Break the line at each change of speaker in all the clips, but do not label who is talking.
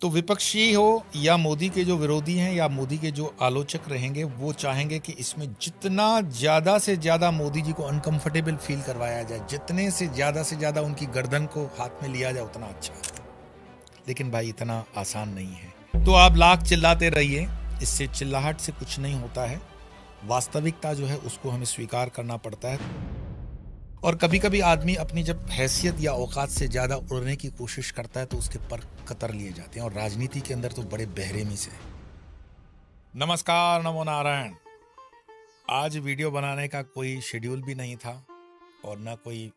तो विपक्षी हो या मोदी के जो विरोधी हैं या मोदी के जो आलोचक रहेंगे, वो चाहेंगे कि इसमें जितना ज़्यादा से ज़्यादा मोदी जी को अनकंफर्टेबल फील करवाया जाए, जितने से ज़्यादा उनकी गर्दन को हाथ में लिया जाए उतना अच्छा है। लेकिन भाई इतना आसान नहीं है। तो आप लाख चिल्लाते रहिए, इससे चिल्लाहट से कुछ नहीं होता है। वास्तविकता जो है उसको हमें स्वीकार करना पड़ता है। और कभी कभी आदमी अपनी जब हैसियत या औकात से ज़्यादा उड़ने की कोशिश करता है तो उसके पर कतर लिए जाते हैं, और राजनीति के अंदर तो बड़े बेरहमी से। नमस्कार, नमो नारायण। आज वीडियो बनाने का कोई शेड्यूल भी नहीं था और ना कोई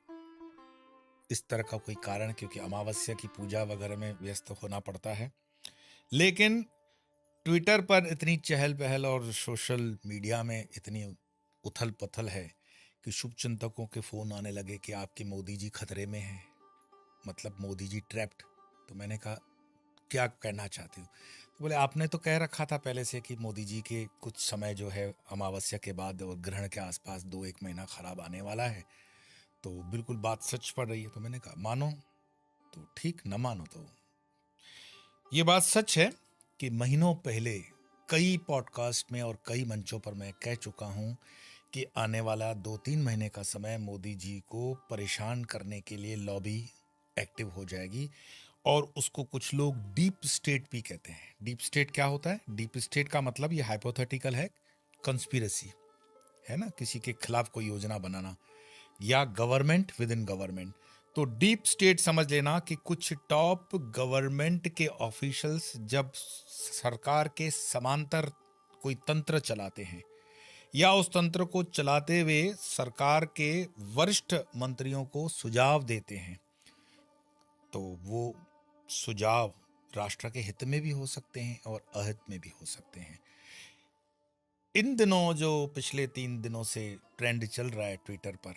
इस तरह का कोई कारण, क्योंकि अमावस्या की पूजा वगैरह में व्यस्त होना पड़ता है। लेकिन ट्विटर पर इतनी चहल पहल और सोशल मीडिया में इतनी उथल पथल है कि शुभचिंतकों के फ़ोन आने लगे कि आपके मोदी जी खतरे में हैं, मतलब मोदी जी ट्रैप्ड। तो मैंने कहा क्या कहना चाहते हो? तो बोले आपने तो कह रखा था पहले से कि मोदी जी के कुछ समय जो है अमावस्या के बाद और ग्रहण के आसपास 2-1 महीना खराब आने वाला है, तो बिल्कुल बात सच पड़ रही है। तो मैंने कहा मानो तो ठीक, न मानो तो ये बात सच है कि महीनों पहले कई पॉडकास्ट में और कई मंचों पर मैं कह चुका हूं कि आने वाला 2-3 महीने का समय मोदी जी को परेशान करने के लिए लॉबी एक्टिव हो जाएगी। और उसको कुछ लोग डीप स्टेट भी कहते हैं। डीप स्टेट क्या होता है? डीप स्टेट का मतलब ये हाइपोथेटिकल है, कंस्पिरेसी है ना, किसी के खिलाफ कोई योजना बनाना, या गवर्नमेंट विद इन गवर्नमेंट। तो डीप स्टेट समझ लेना कि कुछ टॉप गवर्नमेंट के ऑफिशियल्स जब सरकार के समांतर कोई तंत्र चलाते हैं या उस तंत्र को चलाते हुए सरकार के वरिष्ठ मंत्रियों को सुझाव देते हैं, तो वो सुझाव राष्ट्र के हित में भी हो सकते हैं और अहित में भी हो सकते हैं। इन दिनों जो पिछले 3 दिनों से ट्रेंड चल रहा है ट्विटर पर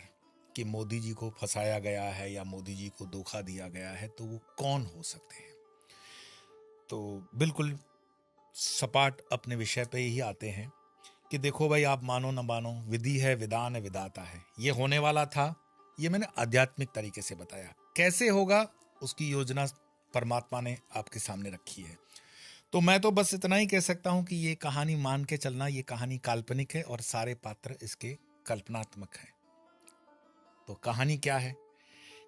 कि मोदी जी को फंसाया गया है या मोदी जी को धोखा दिया गया है, तो वो कौन हो सकते हैं? तो बिल्कुल सपाट अपने विषय पे ही आते हैं कि देखो भाई, आप मानो न मानो, विधि है, विधान है, विधाता है। ये होने वाला था, ये मैंने आध्यात्मिक तरीके से बताया। कैसे होगा उसकी योजना परमात्मा ने आपके सामने रखी है। तो मैं तो बस इतना ही कह सकता हूं कि ये कहानी मान के चलना, ये कहानी काल्पनिक है और सारे पात्र इसके कल्पनात्मक हैं। तो कहानी क्या है?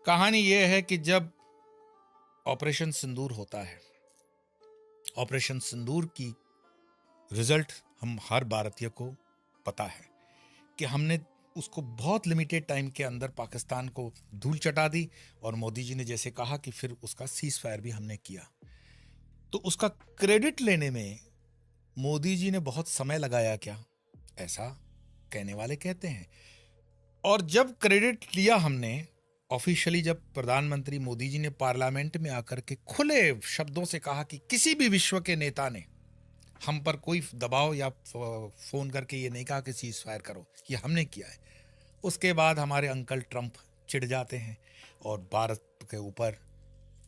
कहानी ये है कि जब ऑपरेशन सिंदूर होता है, ऑपरेशन सिंदूर की रिजल्ट हम हर भारतीय को पता है कि हमने उसको बहुत लिमिटेड टाइम के अंदर पाकिस्तान को धूल चटा दी, और मोदी जी ने जैसे कहा कि फिर उसका सीज फायर भी हमने किया। तो उसका क्रेडिट लेने में मोदी जी ने बहुत समय लगाया क्या, ऐसा कहने वाले कहते हैं। और जब क्रेडिट लिया हमने ऑफिशियली, जब प्रधानमंत्री मोदी जी ने पार्लियामेंट में आकर के खुले शब्दों से कहा कि किसी भी विश्व के नेता ने हम पर कोई दबाव या फोन करके ये नहीं कहा कि सीज फायर करो, ये हमने किया है। उसके बाद हमारे अंकल ट्रंप चिढ़ जाते हैं और भारत के ऊपर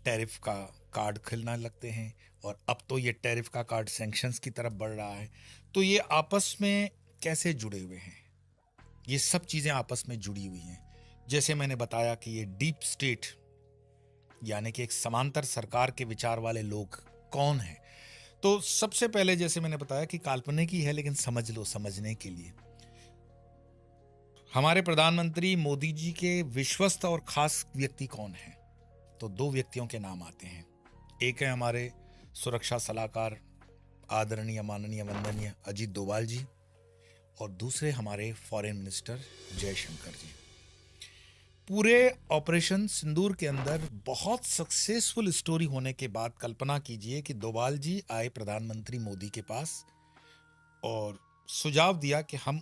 टैरिफ का कार्ड खिलना लगते हैं, और अब तो ये टैरिफ का कार्ड सैंक्शंस की तरफ बढ़ रहा है। तो ये आपस में कैसे जुड़े हुए हैं? ये सब चीज़ें आपस में जुड़ी हुई हैं। जैसे मैंने बताया कि ये डीप स्टेट यानी कि एक समांतर सरकार के विचार वाले लोग कौन हैं। तो सबसे पहले जैसे मैंने बताया कि काल्पनिक ही है, लेकिन समझ लो, समझने के लिए हमारे प्रधानमंत्री मोदी जी के विश्वस्त और खास व्यक्ति कौन हैं? तो 2 व्यक्तियों के नाम आते हैं। एक है हमारे सुरक्षा सलाहकार आदरणीय, माननीय, वंदनीय अजीत डोभाल जी, और दूसरे हमारे फॉरेन मिनिस्टर जयशंकर जी। पूरे ऑपरेशन सिंदूर के अंदर बहुत सक्सेसफुल स्टोरी होने के बाद कल्पना कीजिए कि डोभाल जी आए प्रधानमंत्री मोदी के पास और सुझाव दिया कि हम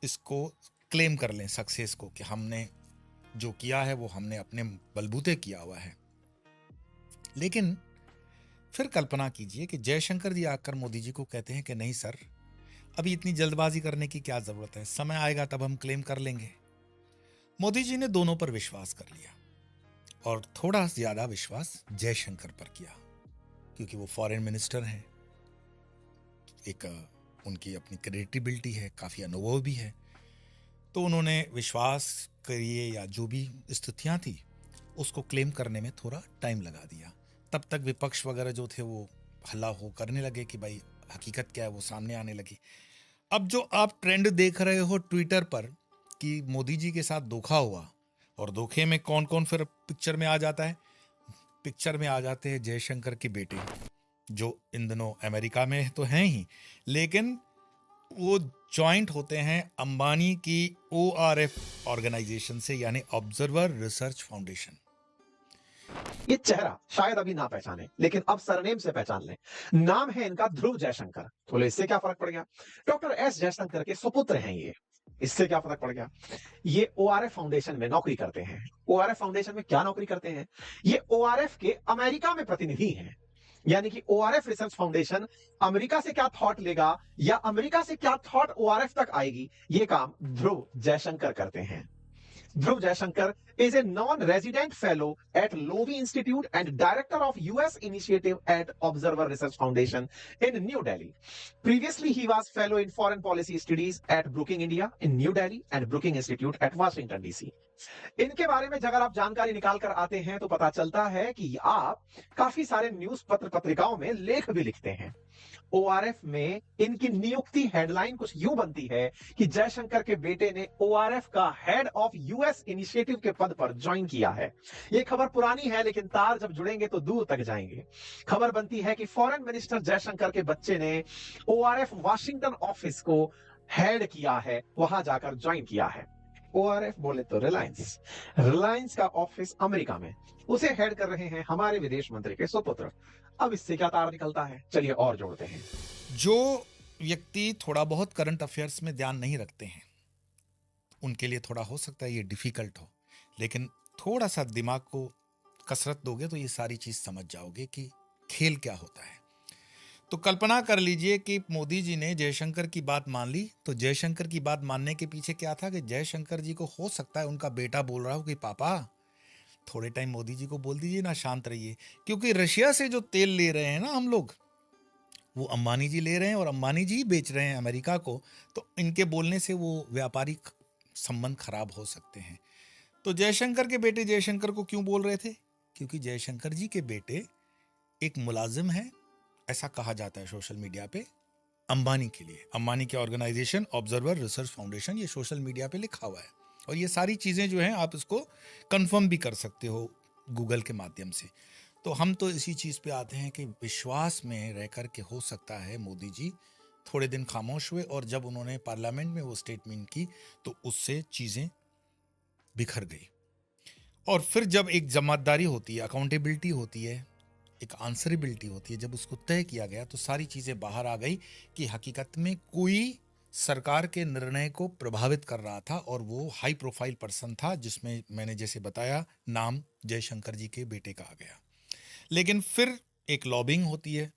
इसको क्लेम कर लें, सक्सेस को, कि हमने जो किया है वो हमने अपने बलबूते किया हुआ है। लेकिन फिर कल्पना कीजिए कि जयशंकर जी आकर मोदी जी को कहते हैं कि नहीं सर, अभी इतनी जल्दबाजी करने की क्या जरूरत है, समय आएगा तब हम क्लेम कर लेंगे। मोदी जी ने दोनों पर विश्वास कर लिया और थोड़ा ज्यादा विश्वास जयशंकर पर किया, क्योंकि वो फॉरेन मिनिस्टर हैं, एक उनकी अपनी क्रेडिबिलिटी है, काफी अनुभव भी है। तो उन्होंने विश्वास करिए या जो भी स्थितियां थी उसको क्लेम करने में थोड़ा टाइम लगा दिया। तब तक विपक्ष वगैरह जो थे वो हल्ला हो करने लगे कि भाई हकीकत क्या है वो सामने आने लगी। अब जो आप ट्रेंड देख रहे हो ट्विटर पर कि मोदी जी के साथ धोखा हुआ, और धोखे में कौन कौन फिर पिक्चर में आ जाता है, पिक्चर में आ जाते हैं जयशंकर के बेटे, जो इन दिनों अमेरिका में तो हैं ही, लेकिन वो जॉइंट होते हैं अंबानी की ORF ऑर्गेनाइजेशन से, यानी ऑब्जर्वर रिसर्च फाउंडेशन।
ये चेहरा शायद अभी ना पहचाने, लेकिन अब सरनेम से पहचान लें। नाम है इनका ध्रुव जयशंकर। बोले इससे क्या फर्क पड़ गया? डॉक्टर एस जयशंकर के सुपुत्र हैं ये। इससे क्या फर्क पड़ गया? ये ORF फाउंडेशन में नौकरी करते हैं। ORF फाउंडेशन में क्या नौकरी करते हैं? ये ORF के अमेरिका में प्रतिनिधि हैं। यानी कि ORF रिसर्च फाउंडेशन अमेरिका से क्या थॉट लेगा या अमेरिका से क्या थॉट ORF तक आएगी, ये काम ध्रुव जयशंकर करते हैं। Dhruv Jaishankar is a non-resident fellow at Lowy Institute and director of US initiative at Observer Research Foundation in New Delhi. Previously, he was fellow in foreign policy studies at Brookings India in New Delhi and Brookings Institute at Washington DC. इनके बारे में अगर आप जानकारी निकाल कर आते हैं तो पता चलता है कि आप काफी सारे न्यूज पत्र पत्रिकाओं में लेख भी लिखते हैं। ORF में इनकी नियुक्ति हेडलाइन कुछ यूं बनती है कि जयशंकर के बेटे ने ORF का हेड ऑफ US इनिशिएटिव के पद पर ज्वाइन किया है। यह खबर पुरानी है, लेकिन तार जब जुड़ेंगे तो दूर तक जाएंगे। खबर बनती है कि फॉरेन मिनिस्टर जयशंकर के बच्चे ने ORF वाशिंगटन ऑफिस को हेड किया है, वहां जाकर ज्वाइन किया है। ORF बोले तो रिलायंस का ऑफिस अमेरिका में, उसे हेड कर रहे हैं हमारे विदेश मंत्री के सुपुत्र। अब इससे क्या तार निकलता है, चलिए और जोड़ते हैं।
जो व्यक्ति थोड़ा बहुत करंट अफेयर्स में ध्यान नहीं रखते हैं उनके लिए थोड़ा हो सकता है ये डिफिकल्ट हो, लेकिन थोड़ा सा दिमाग को कसरत दोगे तो ये सारी चीज समझ जाओगे कि खेल क्या होता है। तो कल्पना कर लीजिए कि मोदी जी ने जयशंकर की बात मान ली, तो जयशंकर की बात मानने के पीछे क्या था कि जयशंकर जी को हो सकता है उनका बेटा बोल रहा हो कि पापा थोड़े टाइम मोदी जी को बोल दीजिए ना, शांत रहिए, क्योंकि रशिया से जो तेल ले रहे हैं ना हम लोग, वो अंबानी जी ले रहे हैं और अंबानी जी बेच रहे हैं अमेरिका को, तो इनके बोलने से वो व्यापारिक संबंध खराब हो सकते हैं। तो जयशंकर के बेटे जयशंकर को क्यों बोल रहे थे? क्योंकि जयशंकर जी के बेटे एक मुलाजिम है, ऐसा कहा जाता है सोशल मीडिया पे, अंबानी के लिए। अंबानी के ऑर्गेनाइजेशन ऑब्जर्वर रिसर्च फाउंडेशन, ये सोशल मीडिया पे लिखा हुआ है, और ये सारी चीजें जो हैं आप इसको कंफर्म भी कर सकते हो गूगल के माध्यम से। तो हम तो इसी चीज पे आते हैं कि विश्वास में रह कर के हो सकता है मोदी जी थोड़े दिन खामोश हुए, और जब उन्होंने पार्लियामेंट में वो स्टेटमेंट की तो उससे चीजें बिखर गई। और फिर जब एक जमातदारी होती है, अकाउंटेबिलिटी होती है, एक आंसरेबिलिटी होती है, जब उसको तय किया गया तो सारी चीजें बाहर आ गई कि हकीकत में कोई सरकार के निर्णय को प्रभावित कर रहा था, और वो हाई प्रोफाइल पर्सन था, जिसमें मैंने जैसे बताया नाम जयशंकर जी के बेटे का आ गया। लेकिन फिर एक लॉबिंग होती है।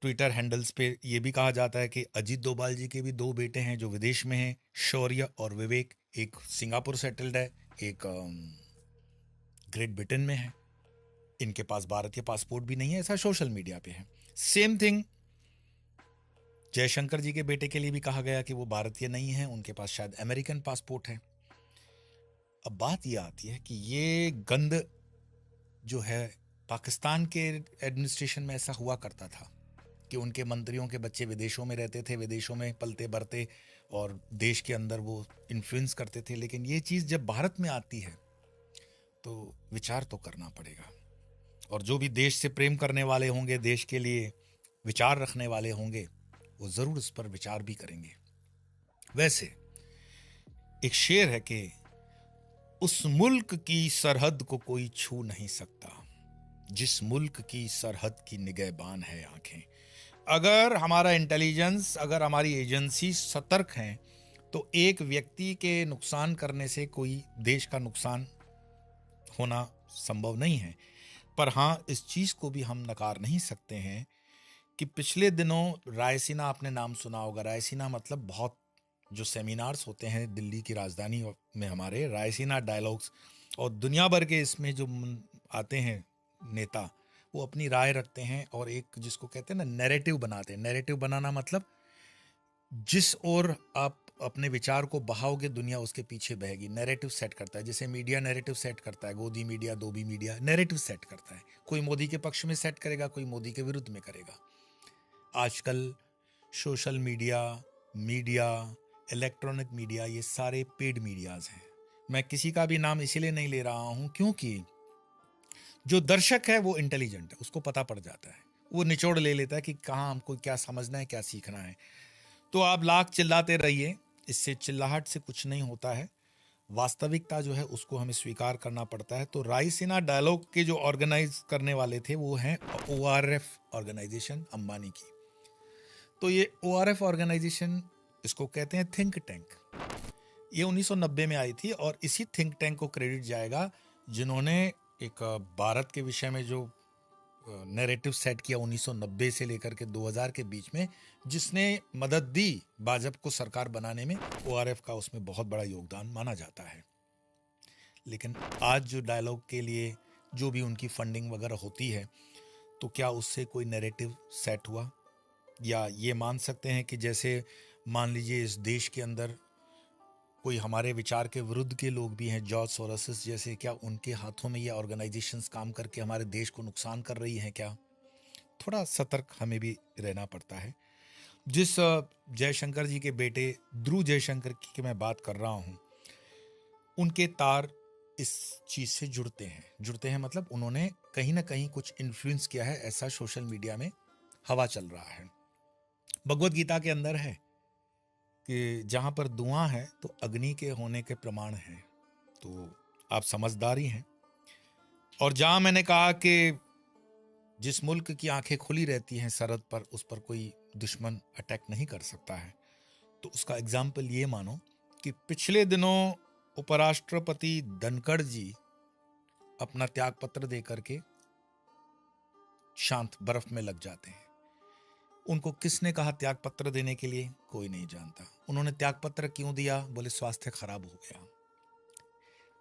ट्विटर हैंडल्स पे ये भी कहा जाता है कि अजीत डोभाल जी के भी 2 बेटे हैं जो विदेश में हैं, शौर्य और विवेक। एक सिंगापुर सेटल्ड है, एक ग्रेट ब्रिटेन में है। इनके पास भारतीय पासपोर्ट भी नहीं है, ऐसा सोशल मीडिया पे है। सेम थिंग जयशंकर जी के बेटे के लिए भी कहा गया कि वो भारतीय नहीं है, उनके पास शायद अमेरिकन पासपोर्ट है। अब बात यह आती है कि ये गंद जो है, पाकिस्तान के एडमिनिस्ट्रेशन में ऐसा हुआ करता था कि उनके मंत्रियों के बच्चे विदेशों में रहते थे, विदेशों में पलते बढ़ते, और देश के अंदर वो इन्फ्लुएंस करते थे। लेकिन ये चीज़ जब भारत में आती है तो विचार तो करना पड़ेगा, और जो भी देश से प्रेम करने वाले होंगे, देश के लिए विचार रखने वाले होंगे, वो ज़रूर इस पर विचार भी करेंगे। वैसे एक शेर है कि उस मुल्क की सरहद को कोई छू नहीं सकता जिस मुल्क की सरहद की निगहबान है आंखें। अगर हमारा इंटेलिजेंस, अगर हमारी एजेंसी सतर्क हैं तो एक व्यक्ति के नुकसान करने से कोई देश का नुकसान होना संभव नहीं है। पर हाँ, इस चीज़ को भी हम नकार नहीं सकते हैं कि पिछले दिनों रायसीना, आपने नाम सुना होगा, रायसीना मतलब बहुत जो सेमिनार्स होते हैं दिल्ली की राजधानी में, हमारे रायसीना डायलॉग्स, और दुनिया भर के इसमें जो आते हैं नेता, वो अपनी राय रखते हैं और एक जिसको कहते हैं ना नैरेटिव बनाते हैं। नैरेटिव बनाना मतलब जिस ओर आप अपने विचार को बहाओगे, दुनिया उसके पीछे बहेगी। नैरेटिव सेट करता है, जैसे मीडिया नैरेटिव सेट करता है, गोदी मीडिया, दोबी मीडिया नैरेटिव सेट करता है। कोई मोदी के पक्ष में सेट करेगा, कोई मोदी के विरुद्ध में करेगा। आजकल social media, media, electronic media, ये सारे पेड मीडियाज हैं। मैं किसी का भी नाम इसीलिए नहीं ले रहा हूं क्योंकि जो दर्शक है वो इंटेलिजेंट है, उसको पता पड़ जाता है, वो निचोड़ ले लेता है कि कहाँ हमको क्या समझना है, क्या सीखना है। तो आप लाख चिल्लाते रहिए, इससे चिल्लाहट से कुछ नहीं होता है। वास्तविकता जो है उसको हमें स्वीकार करना पड़ता है। तो रायसीना डायलॉग के जो ऑर्गेनाइज करने वाले थे वो हैं ORF ऑर्गेनाइजेशन, अंबानी की। तो ये ORF ऑर्गेनाइजेशन, इसको कहते हैं थिंक टैंक। ये 1990 में आई थी और इसी थिंक टैंक को क्रेडिट जाएगा जिन्होंने एक भारत के विषय में जो नैरेटिव सेट किया 1990 से लेकर के 2000 के बीच में, जिसने मदद दी भाजपा को सरकार बनाने में। ORF का उसमें बहुत बड़ा योगदान माना जाता है। लेकिन आज जो डायलॉग के लिए जो भी उनकी फंडिंग वगैरह होती है, तो क्या उससे कोई नैरेटिव सेट हुआ? या ये मान सकते हैं कि जैसे मान लीजिए इस देश के अंदर कोई हमारे विचार के विरुद्ध के लोग भी हैं, जॉर्ज सोरोस जैसे, क्या उनके हाथों में ये ऑर्गेनाइजेशंस काम करके हमारे देश को नुकसान कर रही हैं क्या? थोड़ा सतर्क हमें भी रहना पड़ता है। जिस जयशंकर जी के बेटे ध्रुव जयशंकर की मैं बात कर रहा हूँ, उनके तार इस चीज से जुड़ते हैं मतलब उन्होंने कहीं ना कहीं कुछ इन्फ्लुएंस किया है, ऐसा सोशल मीडिया में हवा चल रहा है। भगवत गीता के अंदर है कि जहां पर धुआं है तो अग्नि के होने के प्रमाण हैं। तो आप समझदारी हैं। और जहां मैंने कहा कि जिस मुल्क की आंखें खुली रहती हैं सरहद पर, उस पर कोई दुश्मन अटैक नहीं कर सकता है, तो उसका एग्जाम्पल ये मानो कि पिछले दिनों उपराष्ट्रपति धनखड़ जी अपना त्याग पत्र दे करके शांत बर्फ में लग जाते हैं। उनको किसने कहा त्याग पत्र देने के लिए? कोई नहीं जानता। उन्होंने त्याग पत्र क्यों दिया? बोले स्वास्थ्य खराब हो गया।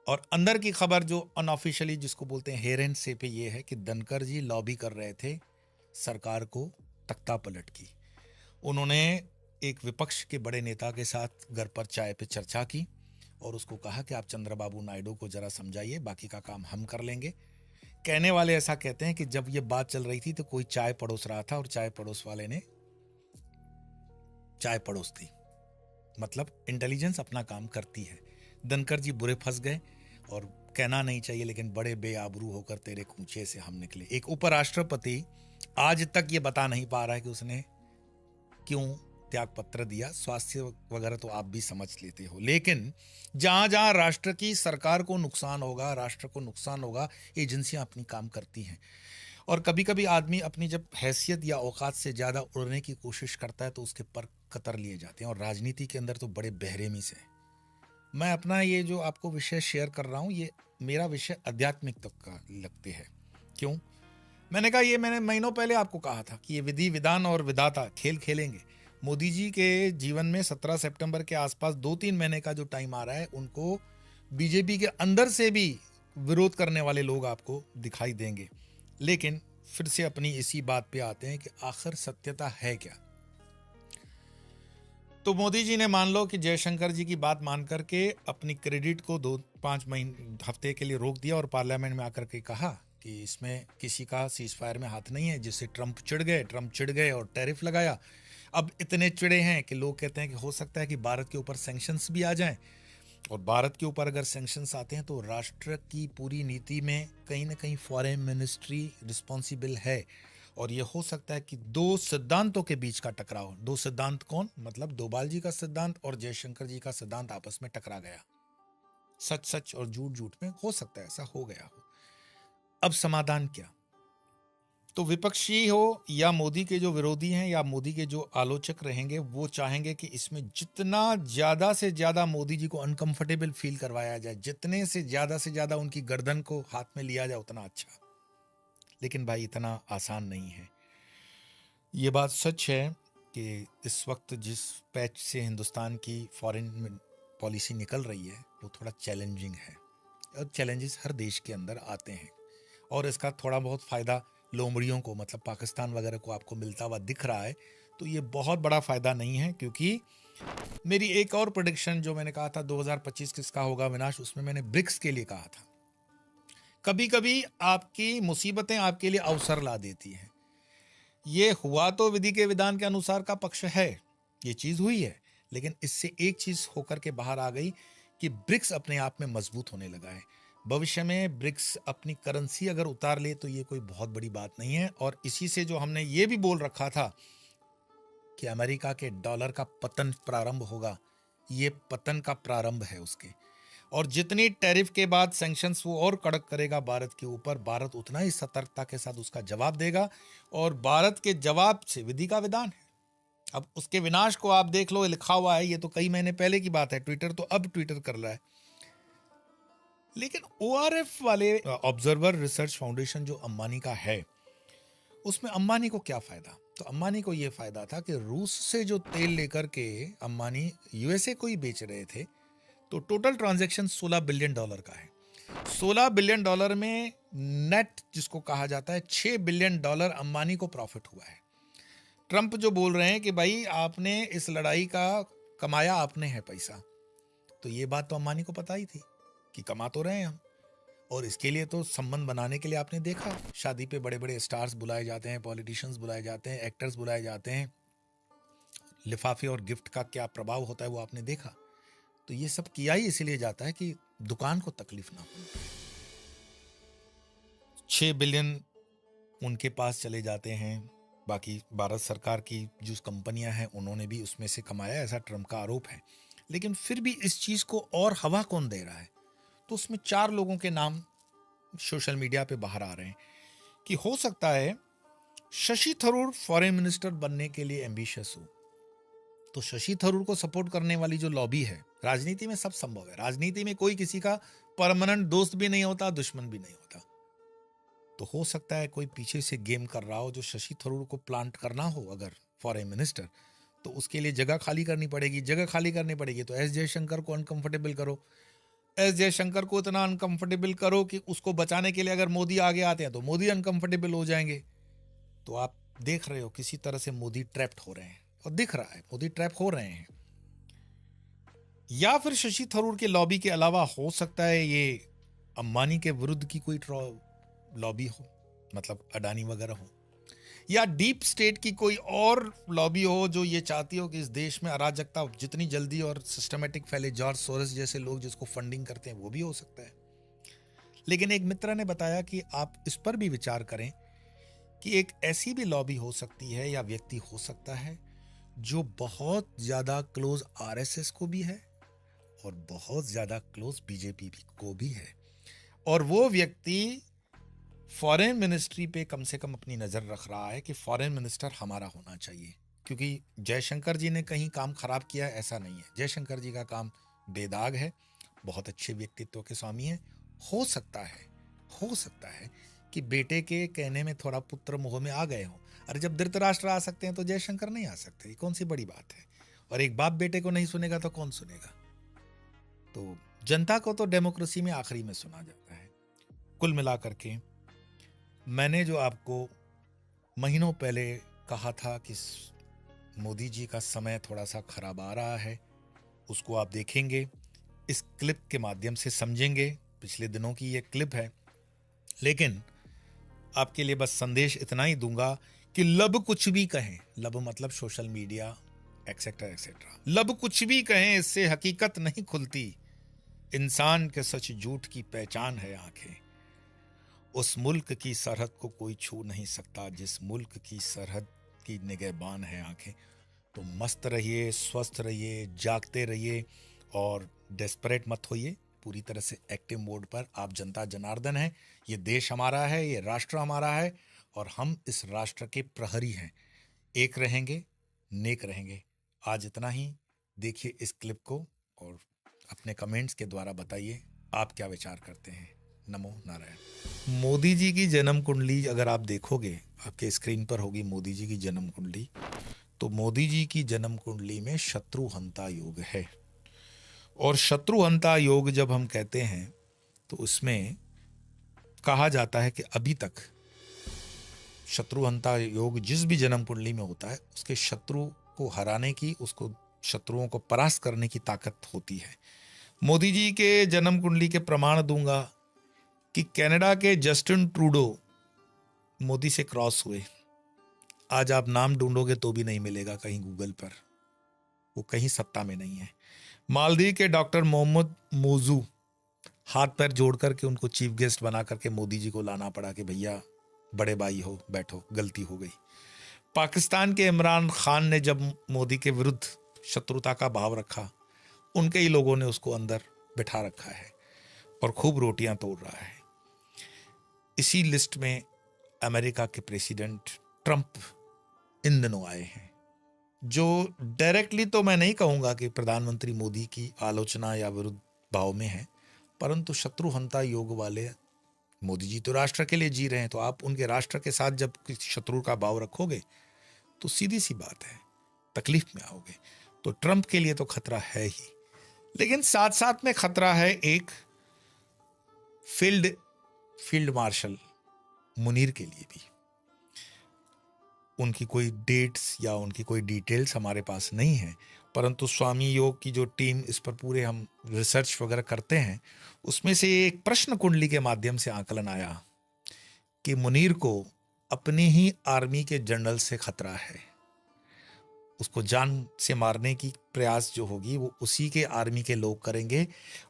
और अंदर की खबर जो अनऑफिशियली जिसको बोलते हैं हेर एंड से पे, ये है कि धनखड़ जी लॉबी कर रहे थे सरकार को तख्ता पलट की। उन्होंने एक विपक्ष के बड़े नेता के साथ घर पर चाय पे चर्चा की और उसको कहा कि आप चंद्रबाबू नायडू को जरा समझाइए, बाकी का काम हम कर लेंगे। कहने वाले ऐसा कहते हैं कि जब ये बात चल रही थी तो कोई चाय पड़ोस रहा था और चाय पड़ोस वाले ने चाय पड़ोस दी। मतलब इंटेलिजेंस अपना काम करती है। धनखड़ जी बुरे फंस गए और कहना नहीं चाहिए लेकिन बड़े बेआबरू होकर तेरे कूचे से हम निकले। एक उपराष्ट्रपति आज तक ये बता नहीं पा रहा है कि उसने क्यों त्याग पत्र दिया। स्वास्थ्य वगैरह तो आप भी समझ लेते हो, लेकिन जहां जहां राष्ट्र की सरकार को नुकसान होगा, राष्ट्र को नुकसान होगा, एजेंसियां अपनी काम करती हैं। और कभी कभी आदमी अपनी जब हैसियत या औकात से ज्यादा उड़ने की कोशिश करता है तो उसके पर कतर लिए जाते हैं। और राजनीति के अंदर तो बड़े बहरेमी से। मैं अपना ये जो आपको विषय शेयर कर रहा हूं, ये मेरा विषय आध्यात्मिक तक का लगते है। क्यों? मैंने कहा, ये मैंने महीनों पहले आपको कहा था कि ये विधि विधान और विधाता खेल खेलेंगे। मोदी जी के जीवन में 17 सितंबर के आसपास 2-3 महीने का जो टाइम आ रहा है, उनको बीजेपी के अंदर से भी विरोध करने वाले लोग आपको दिखाई देंगे। लेकिन फिर से अपनी इसी बात पे आते हैं कि आखिर सत्यता है क्या। तो मोदी जी ने मान लो कि जयशंकर जी की बात मान करके अपनी क्रेडिट को 2-5 हफ्ते के लिए रोक दिया और पार्लियामेंट में आकर के कहा कि इसमें किसी का सीज फायर में हाथ नहीं है। जिससे ट्रंप चिढ़ गए और टैरिफ लगाया। अब इतने चिड़े हैं कि लोग कहते हैं कि हो सकता है कि भारत के ऊपर सैंक्शंस भी आ जाएं। और भारत के ऊपर अगर सैंक्शंस आते हैं तो राष्ट्र की पूरी नीति में कहीं ना कहीं फॉरेन मिनिस्ट्री रिस्पॉन्सिबल है। और ये हो सकता है कि दो सिद्धांतों के बीच का टकराव। दो सिद्धांत कौन? मतलब डोभाल जी का सिद्धांत और जयशंकर जी का सिद्धांत आपस में टकरा गया। सच सच और झूठ झूठ में हो सकता है ऐसा हो गया हो। अब समाधान क्या? तो विपक्षी हो या मोदी के जो विरोधी हैं या मोदी के जो आलोचक रहेंगे, वो चाहेंगे कि इसमें जितना ज्यादा से ज्यादा मोदी जी को अनकंफर्टेबल फील करवाया जाए, जितने से ज्यादा उनकी गर्दन को हाथ में लिया जाए, उतना अच्छा। लेकिन भाई इतना आसान नहीं है। ये बात सच है कि इस वक्त जिस पैच से हिंदुस्तान की फॉरेन पॉलिसी निकल रही है वो थोड़ा चैलेंजिंग है। और चैलेंजेस हर देश के अंदर आते हैं और इसका थोड़ा बहुत फायदा लोमड़ियों को, मतलब पाकिस्तान वगैरह को आपको मिलता हुआ दिख रहा है। तो ये बहुत बड़ा फायदा नहीं है, क्योंकि मेरी एक और प्रेडिक्शन जो मैंने कहा था 2025 किसका होगा विनाश, उसमें मैंने ब्रिक्स के लिए कहा था। कभी कभी आपकी मुसीबतें आपके लिए अवसर ला देती हैं। ये हुआ तो विधि के विधान के अनुसार का पक्ष है, ये चीज हुई है, लेकिन इससे एक चीज होकर के बाहर आ गई कि ब्रिक्स अपने आप में मजबूत होने लगा है। भविष्य में ब्रिक्स अपनी करेंसी अगर उतार ले तो ये कोई बहुत बड़ी बात नहीं है। और इसी से जो हमने ये भी बोल रखा था कि अमेरिका के डॉलर का पतन प्रारंभ होगा, ये पतन का प्रारंभ है उसके। और जितनी टैरिफ के बाद सैंक्शंस वो और कड़क करेगा भारत के ऊपर, भारत उतना ही सतर्कता के साथ उसका जवाब देगा। और भारत के जवाब से विधि का विधान है। अब उसके विनाश को आप देख लो, लिखा हुआ है, ये तो कई महीने पहले की बात है। ट्विटर तो अब ट्विटर कर रहा है, लेकिन ओआरएफ वाले ऑब्जर्वर रिसर्च फाउंडेशन जो अंबानी का है, उसमें अंबानी को क्या फायदा? तो अंबानी को यह फायदा था कि रूस से जो तेल लेकर के अंबानी यूएसए को ही बेच रहे थे, तो टोटल ट्रांजैक्शन $16 बिलियन का है। $16 बिलियन में नेट जिसको कहा जाता है $6 बिलियन अंबानी को प्रॉफिट हुआ है। ट्रंप जो बोल रहे हैं कि भाई आपने इस लड़ाई का कमाया आपने है पैसा, तो ये बात तो अंबानी को पता ही थी कि कमा तो रहे हैं हम। और इसके लिए तो संबंध बनाने के लिए आपने देखा, शादी पे बड़े बड़े स्टार्स बुलाए जाते हैं, पॉलिटिशियंस बुलाए जाते हैं, एक्टर्स बुलाए जाते हैं। लिफाफे और गिफ्ट का क्या प्रभाव होता है वो आपने देखा। तो ये सब किया ही इसीलिए जाता है कि दुकान को तकलीफ ना हो। 6 बिलियन उनके पास चले जाते हैं। बाकी भारत सरकार की जो कंपनियां हैं उन्होंने भी उसमें से कमाया, ऐसा ट्रंप का आरोप है। लेकिन फिर भी इस चीज को और हवा कौन दे रहा है? तो उसमें 4 लोगों के नाम सोशल मीडिया पे बाहर आ रहे हैं कि हो सकता है शशि थरूर फॉरेन मिनिस्टर बनने के लिए एम्बिशियस हो। तो शशि थरूर को सपोर्ट करने वाली जो लॉबी है, राजनीति में सब संभव है, राजनीति में कोई किसी का परमानेंट दोस्त भी नहीं होता, दुश्मन भी नहीं होता। तो हो सकता है कोई पीछे से गेम कर रहा हो जो शशि थरूर को प्लांट करना हो अगर फॉरेन मिनिस्टर, तो उसके लिए जगह खाली करनी पड़ेगी। जगह खाली करनी पड़ेगी तो एस जयशंकर को अनकंफर्टेबल करो। एस जयशंकर को इतना अनकंफर्टेबल करो कि उसको बचाने के लिए अगर मोदी आगे आते हैं तो मोदी अनकंफर्टेबल हो जाएंगे। तो आप देख रहे हो किसी तरह से मोदी ट्रैप्ड हो रहे हैं, और दिख रहा है मोदी ट्रैप हो रहे हैं। या फिर शशि थरूर के लॉबी के अलावा हो सकता है ये अंबानी के विरुद्ध की कोई लॉबी हो, मतलब अडानी वगैरह हो, या डीप स्टेट की कोई और लॉबी हो जो ये चाहती हो कि इस देश में अराजकता जितनी जल्दी और सिस्टमेटिक फैले। जॉर्ज सोरस जैसे लोग जिसको फंडिंग करते हैं, वो भी हो सकता है। लेकिन एक मित्र ने बताया कि आप इस पर भी विचार करें कि एक ऐसी भी लॉबी हो सकती है या व्यक्ति हो सकता है जो बहुत ज्यादा क्लोज आरएसएस को भी है और बहुत ज्यादा क्लोज बीजेपी को भी है। और वो व्यक्ति फॉरेन मिनिस्ट्री पे कम से कम अपनी नजर रख रहा है कि फॉरेन मिनिस्टर हमारा होना चाहिए। क्योंकि जयशंकर जी ने कहीं काम खराब किया है ऐसा नहीं है, जयशंकर जी का काम बेदाग है, बहुत अच्छे व्यक्तित्व के स्वामी हैं। हो सकता है कि बेटे के कहने में थोड़ा पुत्र मोह में आ गए हों। अरे जब धृतराष्ट्र आ सकते हैं तो जयशंकर नहीं आ सकते, ये कौन सी बड़ी बात है? और एक बाप बेटे को नहीं सुनेगा तो कौन सुनेगा? तो जनता को तो डेमोक्रेसी में आखिरी में सुना जाता है। कुल मिलाकर के मैंने जो आपको महीनों पहले कहा था कि मोदी जी का समय थोड़ा सा खराब आ रहा है, उसको आप देखेंगे, इस क्लिप के माध्यम से समझेंगे। पिछले दिनों की ये क्लिप है, लेकिन आपके लिए बस संदेश इतना ही दूंगा कि लब कुछ भी कहें, लब मतलब सोशल मीडिया एक्सेट्रा एक्सेट्रा, लब कुछ भी कहें इससे हकीकत नहीं खुलती। इंसान के सच झूठ की पहचान है आंखें। उस मुल्क की सरहद को कोई छू नहीं सकता जिस मुल्क की सरहद की निगहबान है आंखें। तो मस्त रहिए, स्वस्थ रहिए, जागते रहिए और डेस्परेट मत होइए। पूरी तरह से एक्टिव मोड पर आप जनता जनार्दन हैं। ये देश हमारा है, ये राष्ट्र हमारा है और हम इस राष्ट्र के प्रहरी हैं। एक रहेंगे, नेक रहेंगे। आज इतना ही। देखिए इस क्लिप को और अपने कमेंट्स के द्वारा बताइए आप क्या विचार करते हैं। नमो नारायण। मोदी जी की जन्म कुंडली अगर आप देखोगे, आपके स्क्रीन पर होगी मोदी जी की जन्म कुंडली। तो मोदी जी की जन्म कुंडली में शत्रुहंता योग है। और शत्रुहंता योग जब हम कहते हैं तो उसमें कहा जाता है कि अभी तक शत्रुहंता योग जिस भी जन्म कुंडली में होता है उसके शत्रु को हराने की, उसको शत्रुओं को परास्त करने की ताकत होती है। मोदी जी के जन्म कुंडली के प्रमाण दूंगा कि कनाडा के जस्टिन ट्रूडो मोदी से क्रॉस हुए। आज आप नाम ढूंढोगे तो भी नहीं मिलेगा कहीं गूगल पर, वो कहीं सत्ता में नहीं है। मालदीव के डॉक्टर मोहम्मद मोजू, हाथ पैर जोड़ करके उनको चीफ गेस्ट बना करके मोदी जी को लाना पड़ा कि भैया बड़े भाई हो, बैठो, गलती हो गई। पाकिस्तान के इमरान खान ने जब मोदी के विरुद्ध शत्रुता का भाव रखा, उनके ही लोगों ने उसको अंदर बिठा रखा है और खूब रोटियां तोड़ रहा है। इसी लिस्ट में अमेरिका के प्रेसिडेंट ट्रंप इन दिनों आए हैं, जो डायरेक्टली तो मैं नहीं कहूंगा कि प्रधानमंत्री मोदी की आलोचना या विरुद्ध भाव में है, परंतु शत्रुहंता योग वाले मोदी जी तो राष्ट्र के लिए जी रहे हैं, तो आप उनके राष्ट्र के साथ जब किसी शत्रु का भाव रखोगे तो सीधी सी बात है तकलीफ में आओगे। तो ट्रंप के लिए तो खतरा है ही, लेकिन साथ साथ में खतरा है एक फील्ड मार्शल मुनीर के लिए भी। उनकी कोई डेट्स या उनकी कोई डिटेल्स हमारे पास नहीं है, परंतु स्वामी योग की जो टीम इस पर पूरे हम रिसर्च वगैरह करते हैं, उसमें से एक प्रश्न कुंडली के माध्यम से आकलन आया कि मुनीर को अपनी ही आर्मी के जनरल से खतरा है। उसको जान से मारने की प्रयास जो होगी वो उसी के आर्मी के लोग करेंगे,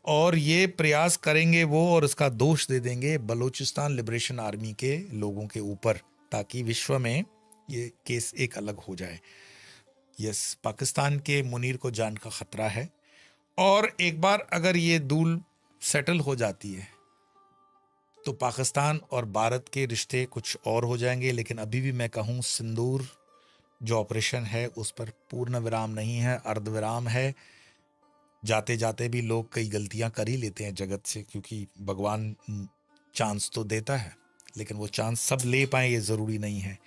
और ये प्रयास करेंगे वो, और इसका दोष दे देंगे बलूचिस्तान लिबरेशन आर्मी के लोगों के ऊपर, ताकि विश्व में ये केस एक अलग हो जाए। यस, पाकिस्तान के मुनीर को जान का खतरा है, और एक बार अगर ये डील सेटल हो जाती है तो पाकिस्तान और भारत के रिश्ते कुछ और हो जाएंगे। लेकिन अभी भी मैं कहूँ, सिंदूर जो ऑपरेशन है उस पर पूर्ण विराम नहीं है, अर्धविराम है। जाते जाते भी लोग कई गलतियां कर ही लेते हैं जगत से, क्योंकि भगवान चांस तो देता है, लेकिन वो चांस सब ले पाए ये जरूरी नहीं है।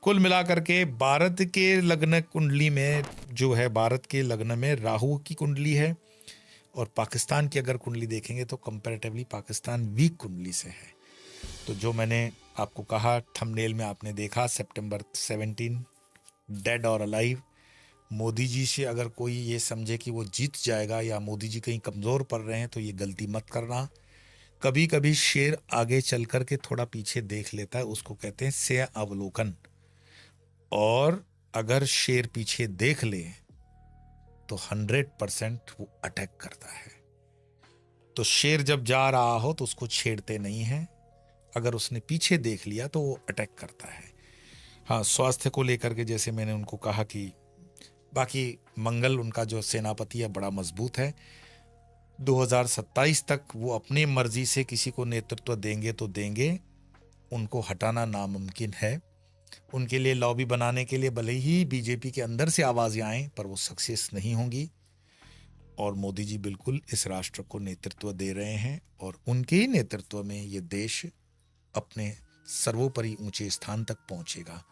कुल मिलाकर के भारत के लग्न कुंडली में जो है, भारत के लग्न में राहु की कुंडली है, और पाकिस्तान की अगर कुंडली देखेंगे तो कंपैरेटिवली पाकिस्तान वीक कुंडली से है। तो जो मैंने आपको कहा, थंबनेल में आपने देखा, सितंबर 17 डेड और अलाइव। मोदी जी से अगर कोई ये समझे कि वो जीत जाएगा या मोदी जी कहीं कमज़ोर पड़ रहे हैं, तो ये गलती मत करना। कभी कभी शेर आगे चल कर के थोड़ा पीछे देख लेता है, उसको कहते हैं से अवलोकन। और अगर शेर पीछे देख ले तो 100% वो अटैक करता है। तो शेर जब जा रहा हो तो उसको छेड़ते नहीं हैं, अगर उसने पीछे देख लिया तो वो अटैक करता है। हाँ, स्वास्थ्य को लेकर के जैसे मैंने उनको कहा कि बाकी मंगल उनका जो सेनापति है बड़ा मजबूत है। 2027 तक वो अपनी मर्जी से किसी को नेतृत्व देंगे तो देंगे, उनको हटाना नामुमकिन है। उनके लिए लॉबी बनाने के लिए भले ही बीजेपी के अंदर से आवाज़ें आएं, पर वो सक्सेस नहीं होंगी। और मोदी जी बिल्कुल इस राष्ट्र को नेतृत्व दे रहे हैं, और उनके ही नेतृत्व में ये देश अपने सर्वोपरि ऊंचे स्थान तक पहुंचेगा।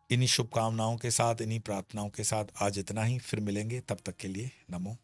इन्हीं शुभकामनाओं के साथ, इन्हीं प्रार्थनाओं के साथ आज इतना ही। फिर मिलेंगे, तब तक के लिए नमो।